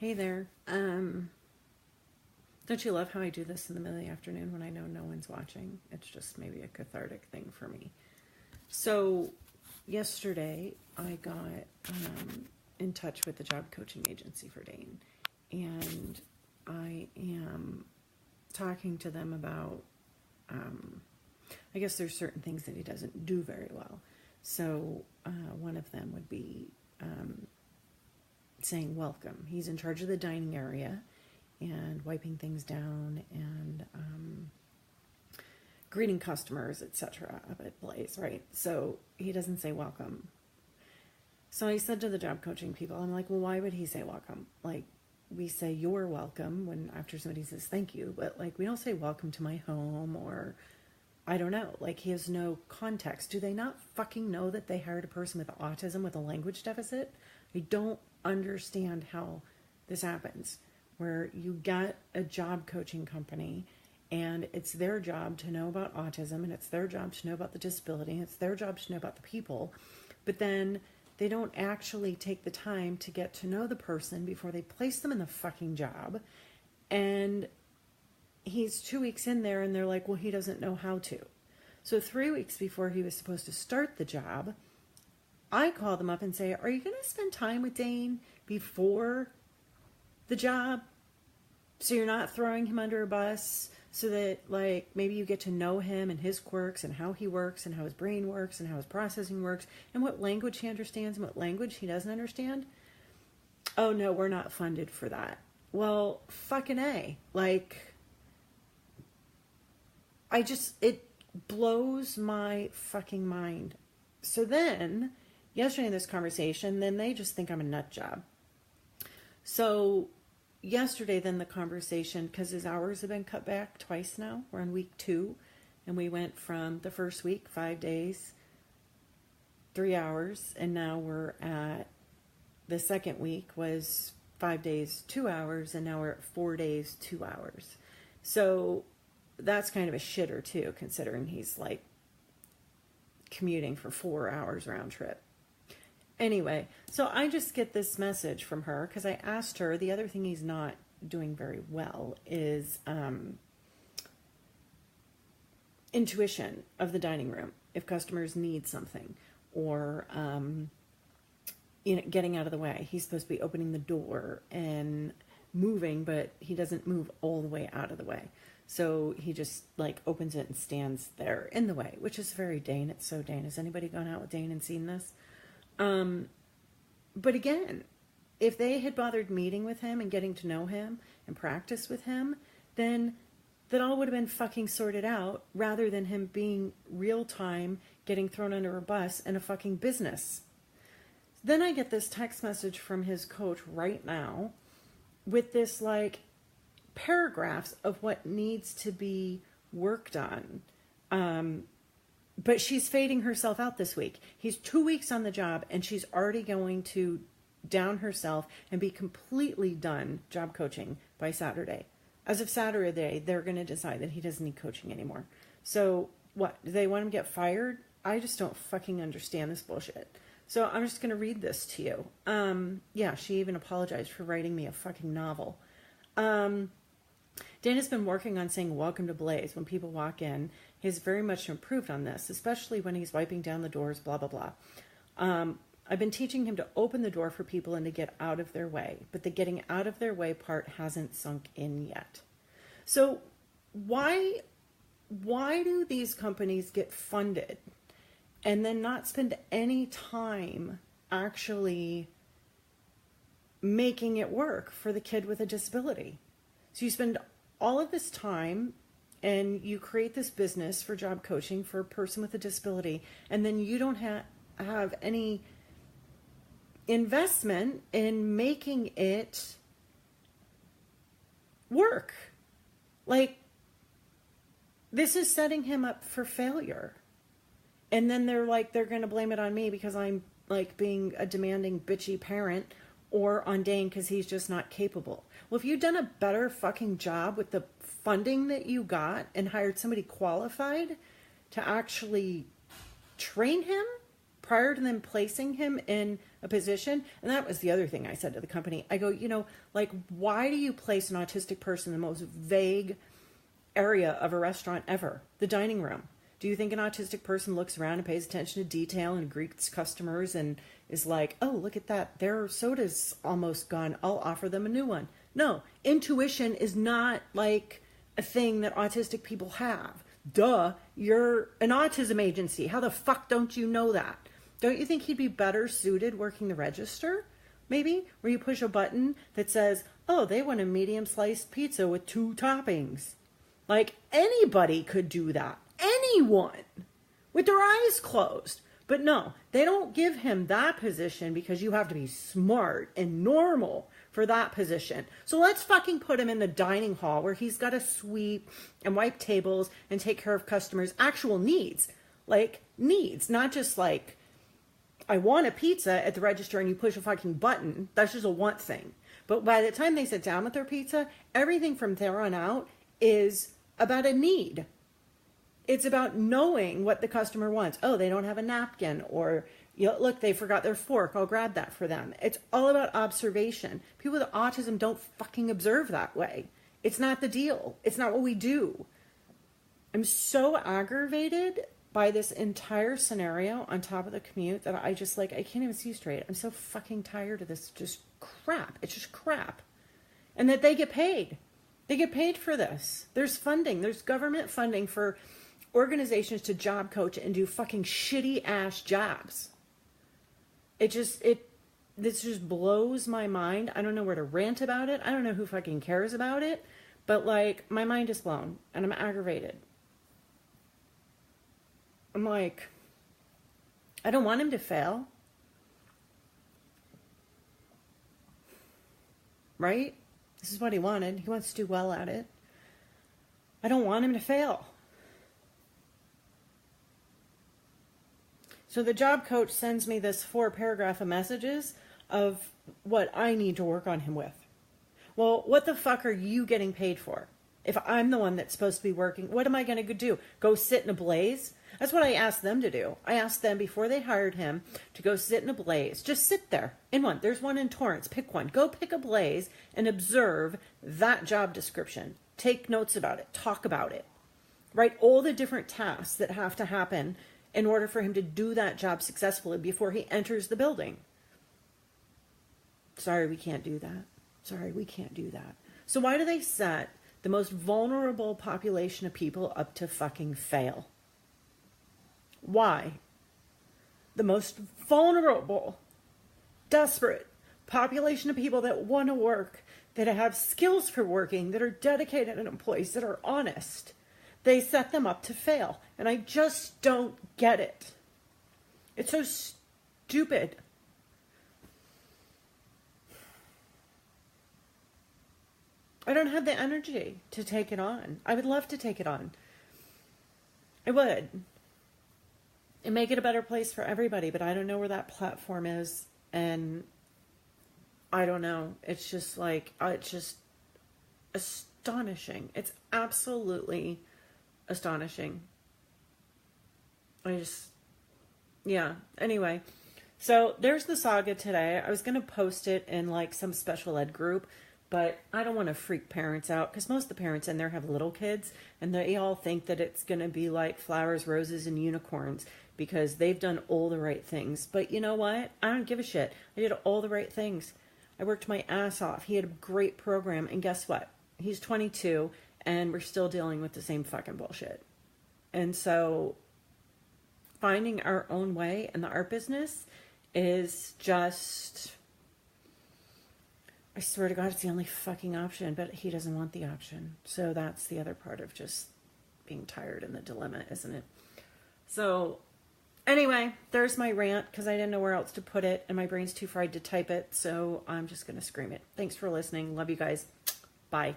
Hey there. Don't you love how I do this in the middle of the afternoon when I know no one's watching? It's just maybe a cathartic thing for me. So, yesterday I got in touch with the job coaching agency for Dane, and I am talking to them about, I guess there's certain things that he doesn't do very well. So, one of them would be saying welcome. He's in charge of the dining area and wiping things down and greeting customers, etc. up at Blaze, right? So he doesn't say welcome. So I said to the job coaching people, I'm like, well, why would he say welcome? Like, we say you're welcome when after somebody says thank you, but like we don't say welcome to my home, or I don't know. Like, he has no context. Do they not fucking know that they hired a person with autism with a language deficit? I don't understand how this happens, where you get a job coaching company and it's their job to know about autism, and it's their job to know about the disability, and it's their job to know about the people, but then they don't actually take the time to get to know the person before they place them in the fucking job. And he's 2 weeks in there and they're like, well, he doesn't know how to. So 3 weeks before he was supposed to start the job, I call them up and say, are you going to spend time with Dane before the job so you're not throwing him under a bus, so that like maybe you get to know him and his quirks and how he works and how his brain works and how his processing works and what language he understands and what language he doesn't understand? Oh no, we're not funded for that. Well, fucking A. Like, it blows my fucking mind. So then, yesterday in this conversation, then they just think I'm a nut job. So yesterday, then the conversation, because his hours have been cut back twice now. We're on week 2, and we went from the first week, 5 days, 3 hours, and now we're at the second week was 5 days, 2 hours, and now we're at 4 days, 2 hours. So that's kind of a shitter too, considering he's like commuting for 4 hours round trip. Anyway, so I just get this message from her because I asked her, the other thing he's not doing very well is intuition of the dining room. If customers need something, or getting out of the way. He's supposed to be opening the door and moving, but he doesn't move all the way out of the way. So he just like opens it and stands there in the way, which is very Dane. It's so Dane. Has anybody gone out with Dane and seen this? But again, if they had bothered meeting with him and getting to know him and practice with him, then that all would have been fucking sorted out, rather than him being real time getting thrown under a bus in a fucking business. Then I get this text message from his coach right now with this like paragraphs of what needs to be worked on. But she's fading herself out this week. He's 2 weeks on the job and she's already going to down herself and be completely done job coaching by Saturday. As of Saturday, they're going to decide that he doesn't need coaching anymore. So what? Do they want him to get fired? I just don't fucking understand this bullshit. So I'm just going to read this to you. Yeah, she even apologized for writing me a fucking novel. Dana's been working on saying welcome to Blaze when people walk in. He's very much improved on this, especially when he's wiping down the doors, blah, blah, blah. I've been teaching him to open the door for people and to get out of their way, but the getting out of their way part hasn't sunk in yet. So why do these companies get funded and then not spend any time actually making it work for the kid with a disability? So you spend all of this time and you create this business for job coaching for a person with a disability, and then you don't have any investment in making it work. Like, this is setting him up for failure. And then they're going to blame it on me because I'm like being a demanding bitchy parent, or on Dane because he's just not capable. Well, if you'd done a better fucking job with the funding that you got and hired somebody qualified to actually train him prior to them placing him in a position. And that was the other thing I said to the company. I go, you know, like, why do you place an autistic person in the most vague area of a restaurant ever? The dining room. Do you think an autistic person looks around and pays attention to detail and greets customers and is like, oh, look at that, their soda's almost gone, I'll offer them a new one? No, intuition is not like a thing that autistic people have. Duh, you're an autism agency. How the fuck don't you know that? Don't you think he'd be better suited working the register? Maybe, where you push a button that says, oh, they want a medium sliced pizza with 2 toppings. Like, anybody could do that. Anyone. With their eyes closed. But no, they don't give him that position because you have to be smart and normal for that position. So let's fucking put him in the dining hall where he's got to sweep and wipe tables and take care of customers' actual needs. Like, needs, not just like, I want a pizza at the register and you push a fucking button. That's just a want thing. But by the time they sit down with their pizza, everything from there on out is about a need. It's about knowing what the customer wants. Oh, they don't have a napkin, or, you know, look, they forgot their fork. I'll grab that for them. It's all about observation. People with autism don't fucking observe that way. It's not the deal. It's not what we do. I'm so aggravated by this entire scenario on top of the commute that I just, like, I can't even see straight. I'm so fucking tired of this just crap. It's just crap. And that they get paid. They get paid for this. There's funding. There's government funding for organizations to job coach and do fucking shitty ass jobs. This just blows my mind. I don't know where to rant about it. I don't know who fucking cares about it, but like, my mind is blown and I'm aggravated. I'm like, I don't want him to fail. Right? This is what he wanted. He wants to do well at it. I don't want him to fail. So the job coach sends me this 4-paragraph of messages of what I need to work on him with. Well, what the fuck are you getting paid for? If I'm the one that's supposed to be working, what am I going to do? Go sit in a blaze? That's what I asked them to do. I asked them before they hired him to go sit in a blaze. Just sit there in one. There's one in Torrance. Pick one. Go pick a blaze and observe that job description. Take notes about it. Talk about it. Write all the different tasks that have to happen in order for him to do that job successfully before he enters the building. Sorry, we can't do that. Sorry, we can't do that. So why do they set the most vulnerable population of people up to fucking fail? Why? The most vulnerable, desperate population of people that want to work, that have skills for working, that are dedicated employees, that are honest. They set them up to fail. And I just don't get it. It's so stupid. I don't have the energy to take it on. I would love to take it on. I would. And make it a better place for everybody. But I don't know where that platform is. And I don't know. It's just like, it's just astonishing. It's absolutely astonishing. Yeah. Anyway, so there's the saga today. I was going to post it in like some special ed group, but I don't want to freak parents out because most of the parents in there have little kids and they all think that it's going to be like flowers, roses, and unicorns because they've done all the right things. But you know what? I don't give a shit. I did all the right things. I worked my ass off. He had a great program, and guess what? He's 22 and we're still dealing with the same fucking bullshit. And so finding our own way in the art business is just, I swear to God, it's the only fucking option, but he doesn't want the option. So that's the other part of just being tired and the dilemma, isn't it? So anyway, there's my rant because I didn't know where else to put it and my brain's too fried to type it. So I'm just going to scream it. Thanks for listening. Love you guys. Bye.